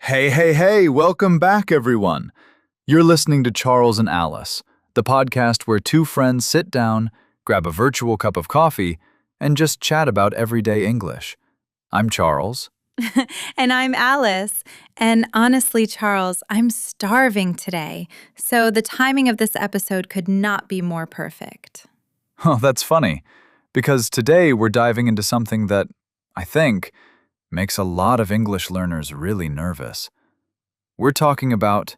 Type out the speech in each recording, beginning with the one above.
Hey, hey, hey, welcome back, everyone. You're listening to Charles and Alice, the podcast where two friends sit down, grab a virtual cup of coffee, and just chat about everyday English. I'm Charles. And I'm Alice. And honestly, Charles, I'm starving today. So the timing of this episode could not be more perfect. Oh, that's funny, because today we're diving into something that, I think, makes a lot of English learners really nervous. We're talking about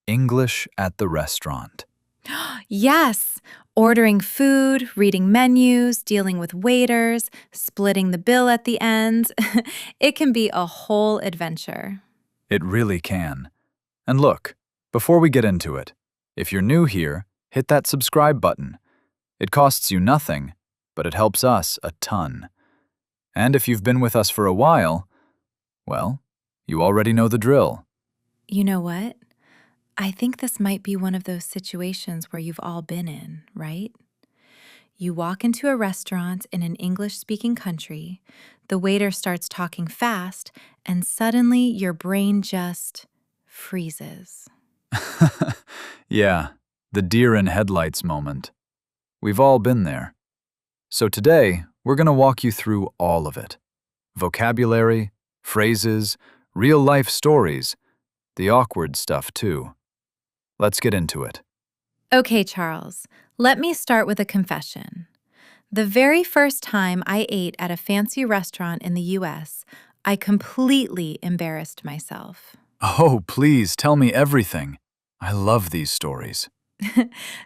English at the restaurant. Yes, ordering food, reading menus, dealing with waiters, splitting the bill at the end. It can be a whole adventure. It really can. And look, before we get into it, if you're new here, hit that subscribe button. It costs you nothing, but it helps us a ton. And if you've been with us for a while, well, you already know the drill. You know what? I think this might be one of those situations where you've all been in, right? You walk into a restaurant in an English-speaking country, the waiter starts talking fast, and suddenly your brain just freezes. Yeah, the deer in headlights moment. We've all been there. So today, we're going to walk you through all of it. Vocabulary, phrases, real-life stories, the awkward stuff too. Let's get into it. Okay, Charles, let me start with a confession. The very first time I ate at a fancy restaurant in the US, I completely embarrassed myself. Oh, please tell me everything. I love these stories.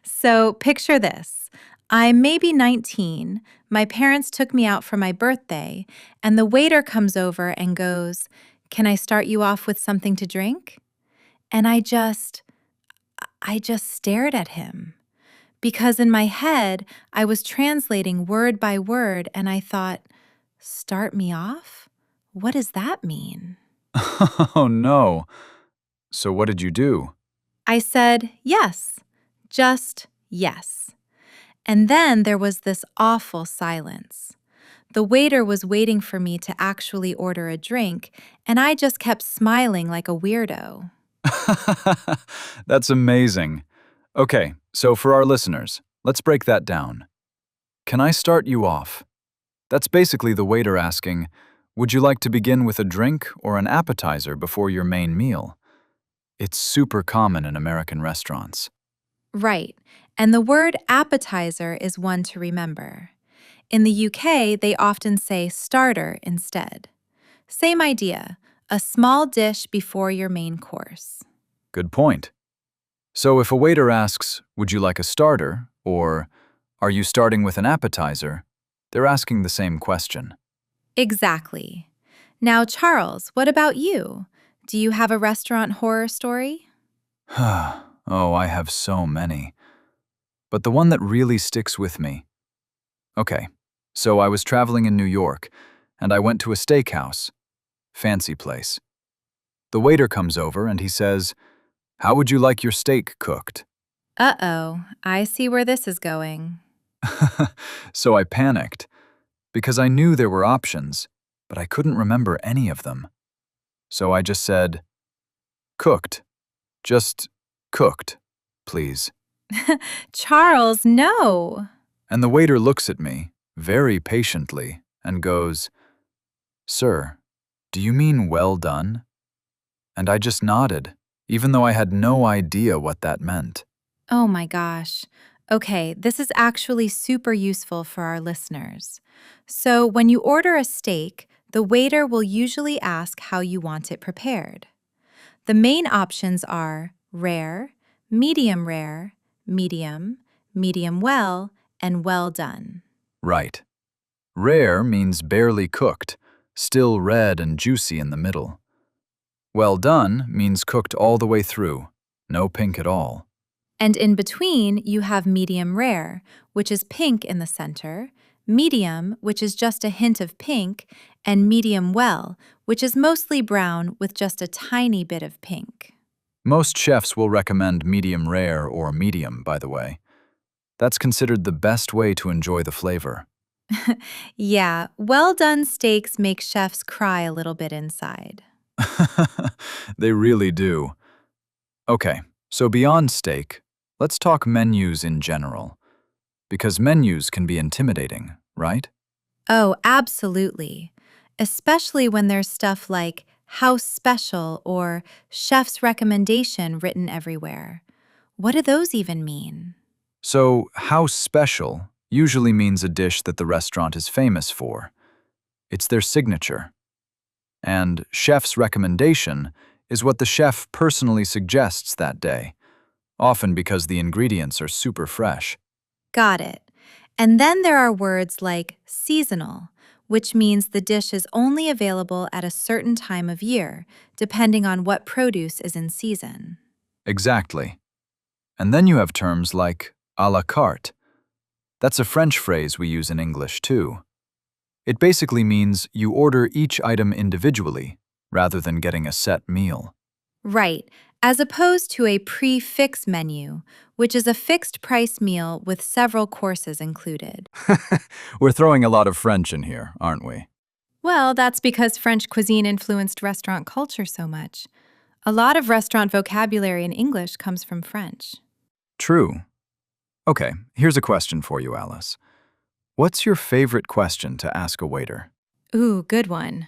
So picture this. I'm maybe 19. My parents took me out for my birthday, and the waiter comes over and goes, "Can I start you off with something to drink?" And I just stared at him because in my head, I was translating word by word and I thought, "Start me off? What does that mean?" Oh no. So what did you do? I said, "Yes, just yes." And then there was this awful silence. The waiter was waiting for me to actually order a drink, and I just kept smiling like a weirdo. That's amazing. Okay, so for our listeners, let's break that down. Can I start you off? That's basically the waiter asking, would you like to begin with a drink or an appetizer before your main meal? It's super common in American restaurants. Right, and the word appetizer is one to remember. In the UK, they often say starter instead. Same idea, a small dish before your main course. Good point. So if a waiter asks, would you like a starter, or are you starting with an appetizer, they're asking the same question. Exactly. Now, Charles, what about you? Do you have a restaurant horror story? Oh, I have so many. But the one that really sticks with me. Okay, so I was traveling in New York, and I went to a steakhouse. Fancy place. The waiter comes over and he says, how would you like your steak cooked? Uh-oh, I see where this is going. So I panicked, because I knew there were options, but I couldn't remember any of them. So I just said, cooked. Just cooked, please. Charles, no. And the waiter looks at me, very patiently, and goes, sir, do you mean well done? And I just nodded, even though I had no idea what that meant. Oh my gosh. Okay, this is actually super useful for our listeners. So, when you order a steak, the waiter will usually ask how you want it prepared. The main options are rare, medium, medium well, and well done. Right. Rare means barely cooked, still red and juicy in the middle. Well done means cooked all the way through, no pink at all. And in between, you have medium rare, which is pink in the center, medium, which is just a hint of pink, and medium well, which is mostly brown with just a tiny bit of pink. Most chefs will recommend medium rare or medium, by the way. That's considered the best way to enjoy the flavor. Yeah, well done steaks make chefs cry a little bit inside. They really do. Okay, so beyond steak, let's talk menus in general. Because menus can be intimidating, right? Oh, absolutely. Especially when there's stuff like house special or chef's recommendation written everywhere. What do those even mean? So, house special usually means a dish that the restaurant is famous for. It's their signature. And chef's recommendation is what the chef personally suggests that day, often because the ingredients are super fresh. Got it. And then there are words like seasonal, which means the dish is only available at a certain time of year, depending on what produce is in season. Exactly. And then you have terms like à la carte. That's a French phrase we use in English too. It basically means you order each item individually, rather than getting a set meal. Right, as opposed to a prix-fixe menu, which is a fixed price meal with several courses included. We're throwing a lot of French in here, aren't we? Well, that's because French cuisine influenced restaurant culture so much. A lot of restaurant vocabulary in English comes from French. True. Okay, here's a question for you, Alice. What's your favorite question to ask a waiter? Ooh, good one.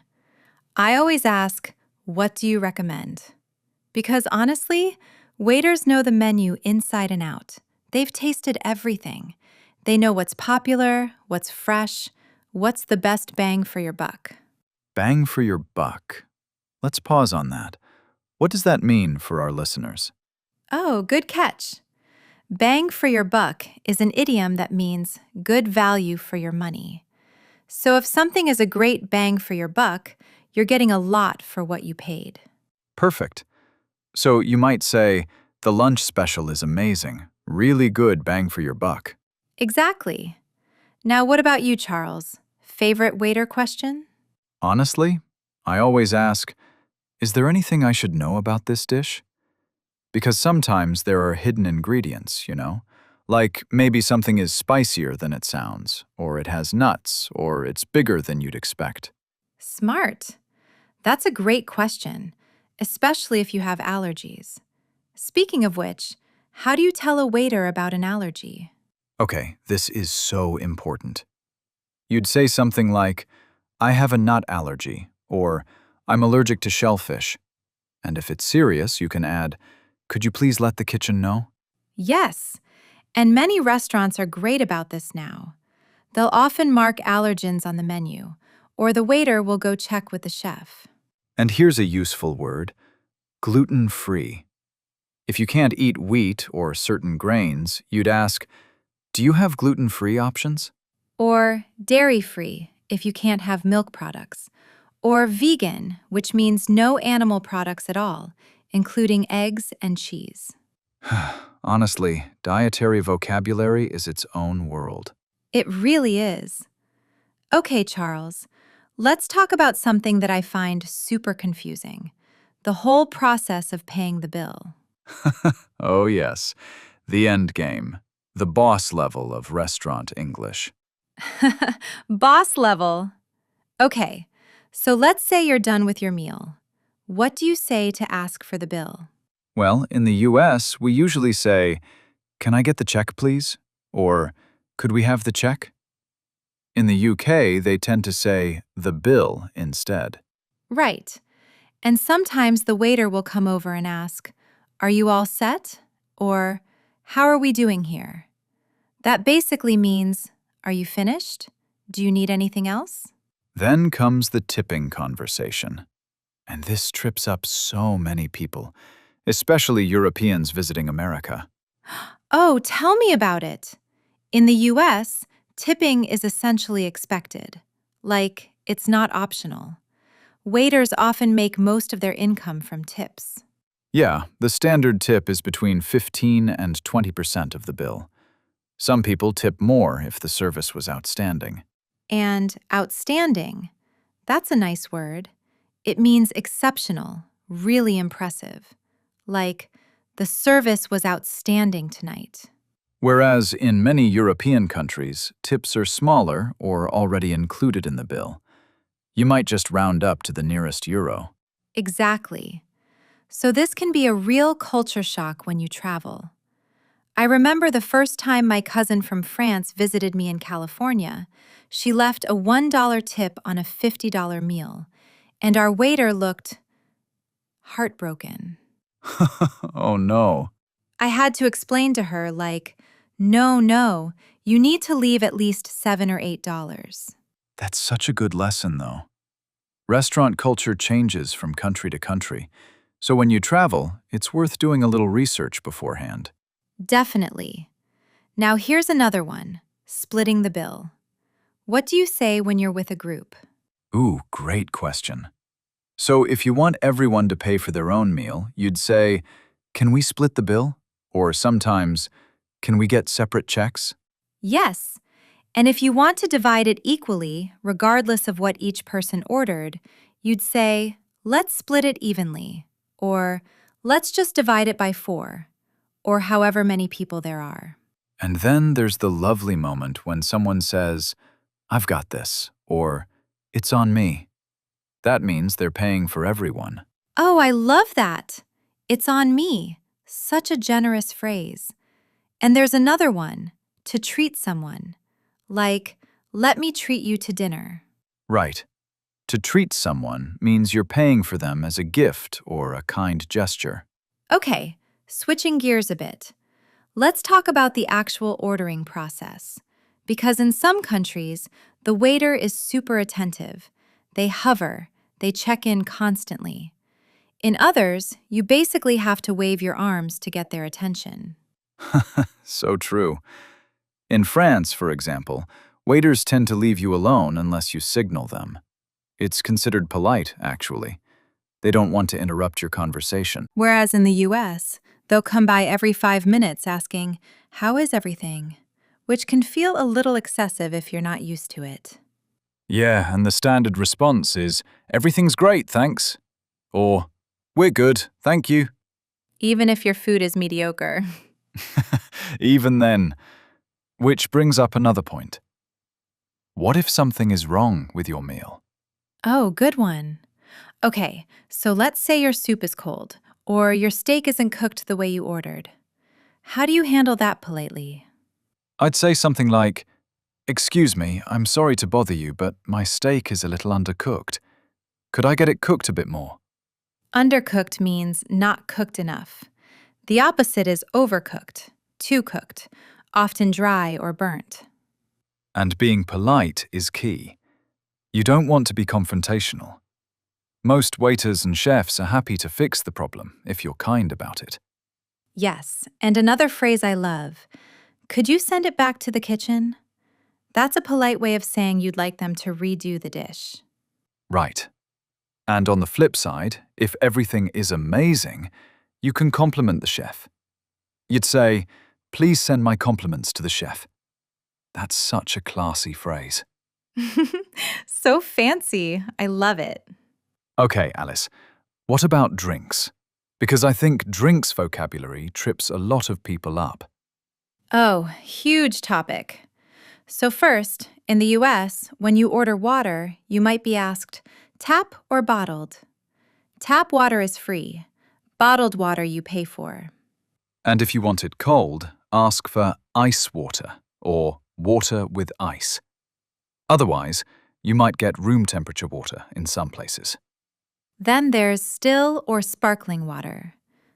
I always ask, what do you recommend? Because honestly, waiters know the menu inside and out. They've tasted everything. They know what's popular, what's fresh, what's the best bang for your buck. Bang for your buck. Let's pause on that. What does that mean for our listeners? Oh, good catch. Bang for your buck is an idiom that means good value for your money. So if something is a great bang for your buck, you're getting a lot for what you paid. Perfect. So you might say, the lunch special is amazing. Really good bang for your buck. Exactly. Now, what about you, Charles? Favorite waiter question? Honestly, I always ask, is there anything I should know about this dish? Because sometimes there are hidden ingredients, you know? Like maybe something is spicier than it sounds, or it has nuts, or it's bigger than you'd expect. Smart. That's a great question, especially if you have allergies. Speaking of which, how do you tell a waiter about an allergy? Okay, this is so important. You'd say something like, I have a nut allergy, or I'm allergic to shellfish. And if it's serious, you can add, could you please let the kitchen know? Yes, and many restaurants are great about this now. They'll often mark allergens on the menu, or the waiter will go check with the chef. And here's a useful word, gluten-free. If you can't eat wheat or certain grains, you'd ask, do you have gluten-free options? Or dairy-free if you can't have milk products. Or vegan, which means no animal products at all, including eggs and cheese. Honestly, dietary vocabulary is its own world. It really is. Okay, Charles, let's talk about something that I find super confusing: the whole process of paying the bill. Oh yes, the end game, the boss level of restaurant English. Boss level. Okay, so let's say you're done with your meal. What do you say to ask for the bill? Well, in the US, we usually say, can I get the check, please? Or, could we have the check? In the UK, they tend to say, the bill instead. Right. And sometimes the waiter will come over and ask, are you all set? Or, how are we doing here? That basically means, are you finished? Do you need anything else? Then comes the tipping conversation. And this trips up so many people, especially Europeans visiting America. Oh, tell me about it. In the US, tipping is essentially expected. Like, it's not optional. Waiters often make most of their income from tips. Yeah, the standard tip is between 15 and 20% of the bill. Some people tip more if the service was outstanding. And outstanding, that's a nice word. It means exceptional, really impressive. Like, the service was outstanding tonight. Whereas in many European countries, tips are smaller or already included in the bill. You might just round up to the nearest euro. Exactly. So, this can be a real culture shock when you travel. I remember the first time my cousin from France visited me in California. She left a $1 tip on a $50 meal, and our waiter looked heartbroken. Oh no. I had to explain to her, like, no, you need to leave at least $7 or $8. That's such a good lesson, though. Restaurant culture changes from country to country, so when you travel, it's worth doing a little research beforehand. Definitely. Now, here's another one: splitting the bill. What do you say when you're with a group? Ooh, great question. So if you want everyone to pay for their own meal, you'd say, "Can we split the bill?" Or sometimes, "Can we get separate checks?" Yes. And if you want to divide it equally, regardless of what each person ordered, you'd say, let's split it evenly, or let's just divide it by 4, or however many people there are. And then there's the lovely moment when someone says, "I've got this," or "It's on me." That means they're paying for everyone. Oh, I love that. It's on me. Such a generous phrase. And there's another one: to treat someone. Like, let me treat you to dinner. Right. To treat someone means you're paying for them as a gift or a kind gesture. Okay, switching gears a bit. Let's talk about the actual ordering process. Because in some countries, the waiter is super attentive. They hover, they check in constantly. In others, you basically have to wave your arms to get their attention. So true. In France, for example, waiters tend to leave you alone unless you signal them. It's considered polite, actually. They don't want to interrupt your conversation. Whereas in the US, they'll come by every 5 minutes asking, "How is everything?" Which can feel a little excessive if you're not used to it. Yeah, and the standard response is, "Everything's great, thanks." Or, "We're good, thank you." Even if your food is mediocre. Even then. Which brings up another point. What if something is wrong with your meal? Oh, good one. Okay, so let's say your soup is cold, or your steak isn't cooked the way you ordered. How do you handle that politely? I'd say something like, "Excuse me, I'm sorry to bother you, but my steak is a little undercooked. Could I get it cooked a bit more?" Undercooked means not cooked enough. The opposite is overcooked, too cooked, often dry or burnt. And being polite is key. You don't want to be confrontational. Most waiters and chefs are happy to fix the problem if you're kind about it. Yes, and another phrase I love: could you send it back to the kitchen? That's a polite way of saying you'd like them to redo the dish. Right. And on the flip side, if everything is amazing, you can compliment the chef. You'd say, "Please send my compliments to the chef." That's such a classy phrase. So fancy. I love it. Okay, Alice, what about drinks? Because I think drinks vocabulary trips a lot of people up. Oh, huge topic. So, first, in the US, when you order water, you might be asked, tap or bottled? Tap water is free. Bottled water you pay for. And if you want it cold, ask for ice water or water with ice. Otherwise, you might get room temperature water in some places. Then there's still or sparkling water.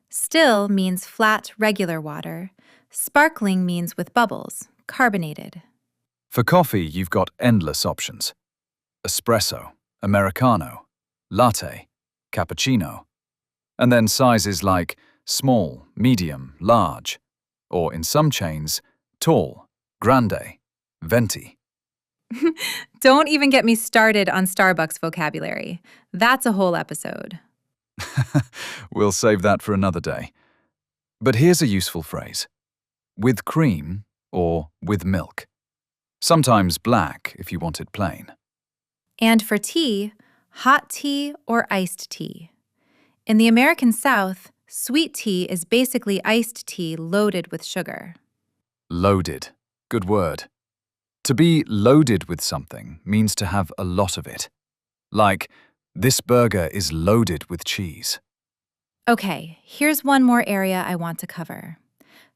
Still means flat, regular water. Sparkling means with bubbles, carbonated. For coffee, you've got endless options. Espresso, Americano, latte, cappuccino. And then sizes like small, medium, large. Or in some chains, tall, grande, venti. Don't even get me started on Starbucks vocabulary. That's a whole episode. We'll save that for another day. But here's a useful phrase. With cream or with milk. Sometimes black if you want it plain. And for tea, hot tea or iced tea. In the American South, sweet tea is basically iced tea loaded with sugar. Loaded. Good word. To be loaded with something means to have a lot of it. Like, this burger is loaded with cheese. Okay, here's one more area I want to cover: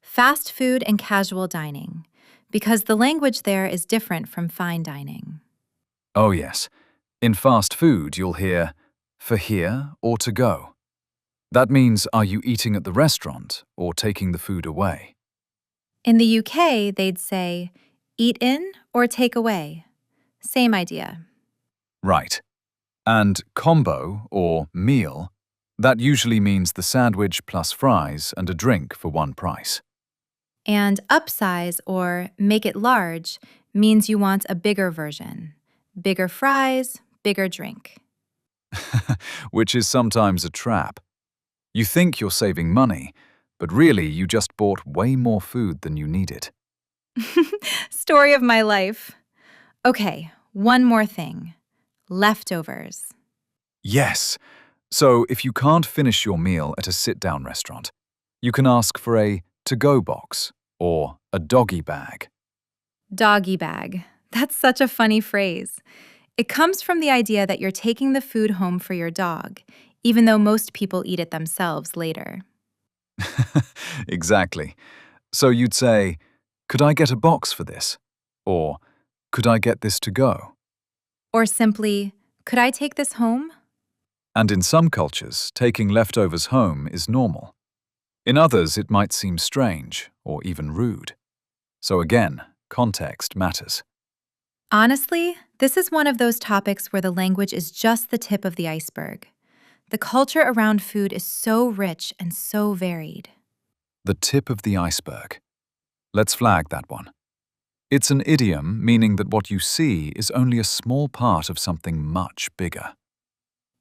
fast food and casual dining, because the language there is different from fine dining. Oh, yes. In fast food, you'll hear for here or to go. That means, are you eating at the restaurant or taking the food away? In the UK, they'd say eat in or take away. Same idea. Right. And combo or meal, that usually means the sandwich plus fries and a drink for one price. And upsize or make it large means you want a bigger version. Bigger fries, bigger drink. Which is sometimes a trap. You think you're saving money, but really you just bought way more food than you needed. Story of my life. Okay, one more thing: leftovers. Yes. So if you can't finish your meal at a sit-down restaurant, you can ask for a to-go box or a doggy bag. Doggy bag. That's such a funny phrase. It comes from the idea that you're taking the food home for your dog, even though most people eat it themselves later. Exactly. So you'd say, could I get a box for this? Or, could I get this to go? Or simply, could I take this home? And in some cultures, taking leftovers home is normal. In others, it might seem strange or even rude. So again, context matters. Honestly, this is one of those topics where the language is just the tip of the iceberg. The culture around food is so rich and so varied. The tip of the iceberg. Let's flag that one. It's an idiom meaning that what you see is only a small part of something much bigger.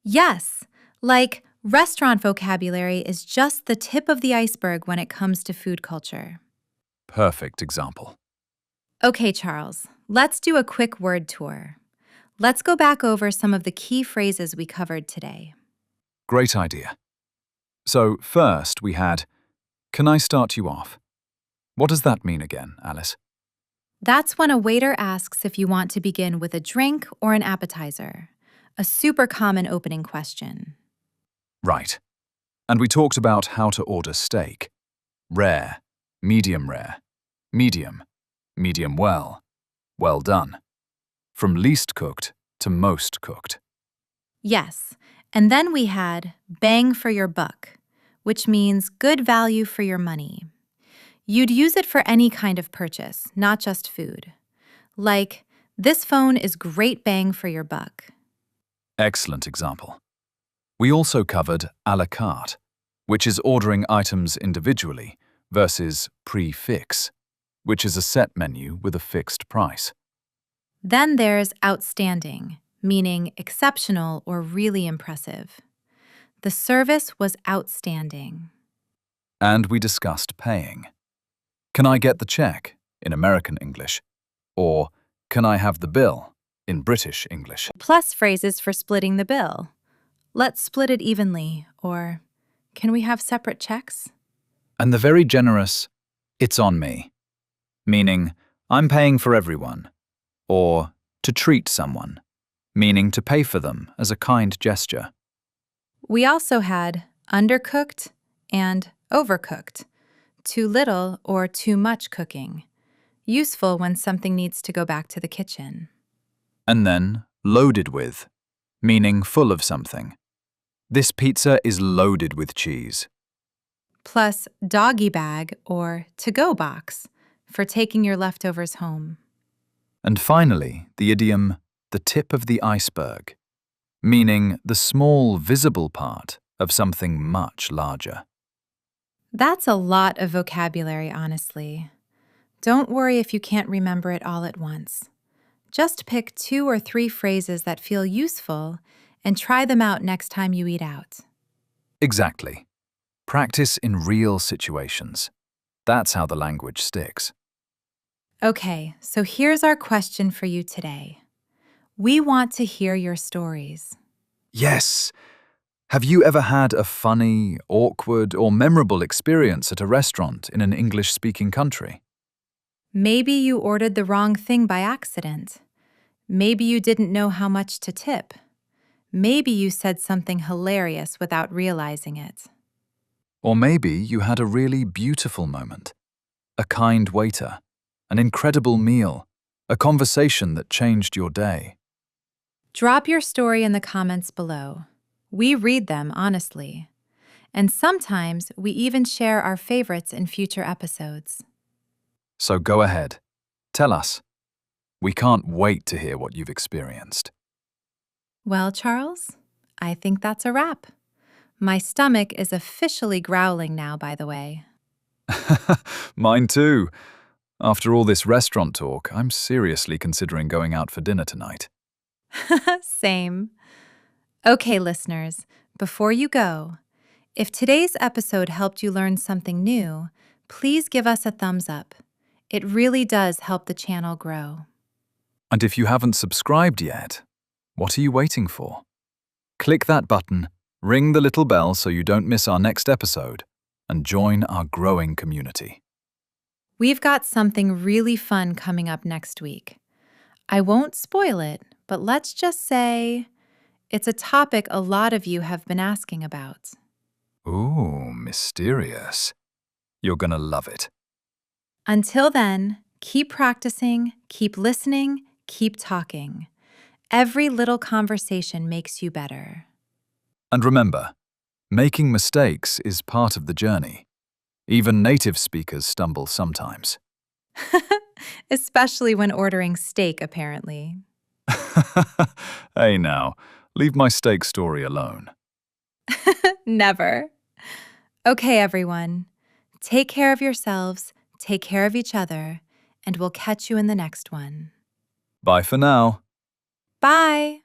Yes, like restaurant vocabulary is just the tip of the iceberg when it comes to food culture. Perfect example. Okay, Charles, let's do a quick word tour. Let's go back over some of the key phrases we covered today. Great idea. So first we had, can I start you off? What does that mean again, Alice? That's when a waiter asks if you want to begin with a drink or an appetizer. A super common opening question. Right. And we talked about how to order steak. Rare, medium, medium well, well done. From least cooked to most cooked. Yes, and then we had bang for your buck, which means good value for your money. You'd use it for any kind of purchase, not just food. Like, this phone is great bang for your buck. Excellent example. We also covered à la carte, which is ordering items individually, versus prix-fixe, which is a set menu with a fixed price. Then there's outstanding, meaning exceptional or really impressive. The service was outstanding. And we discussed paying. Can I get the check in American English? Or can I have the bill in British English? Plus phrases for splitting the bill. Let's split it evenly, or can we have separate checks? And the very generous, it's on me, meaning I'm paying for everyone. Or to treat someone, meaning to pay for them as a kind gesture. We also had undercooked and overcooked, too little or too much cooking, useful when something needs to go back to the kitchen. And then loaded with, meaning full of something. This pizza is loaded with cheese. Plus doggy bag or to-go box for taking your leftovers home. And finally, the idiom, the tip of the iceberg, meaning the small visible part of something much larger. That's a lot of vocabulary, honestly. Don't worry if you can't remember it all at once. Just pick 2 or 3 phrases that feel useful and try them out next time you eat out. Exactly. Practice in real situations. That's how the language sticks. Okay, so here's our question for you today. We want to hear your stories. Yes! Have you ever had a funny, awkward, or memorable experience at a restaurant in an English-speaking country? Maybe you ordered the wrong thing by accident. Maybe you didn't know how much to tip. Maybe you said something hilarious without realizing it. Or maybe you had a really beautiful moment, a kind waiter, an incredible meal, a conversation that changed your day. Drop your story in the comments below. We read them honestly. And sometimes we even share our favorites in future episodes. So go ahead, tell us. We can't wait to hear what you've experienced. Well, Charles, I think that's a wrap. My stomach is officially growling now, by the way. Mine too. After all this restaurant talk, I'm seriously considering going out for dinner tonight. Same. Okay, listeners, before you go, if today's episode helped you learn something new, please give us a thumbs up. It really does help the channel grow. And if you haven't subscribed yet, what are you waiting for? Click that button, ring the little bell so you don't miss our next episode, and join our growing community. We've got something really fun coming up next week. I won't spoil it, but let's just say it's a topic a lot of you have been asking about. Ooh, mysterious. You're gonna love it. Until then, keep practicing, keep listening, keep talking. Every little conversation makes you better. And remember, making mistakes is part of the journey. Even native speakers stumble sometimes. Especially when ordering steak, apparently. Hey now, leave my steak story alone. Never. Okay, everyone. Take care of yourselves, take care of each other, and we'll catch you in the next one. Bye for now. Bye!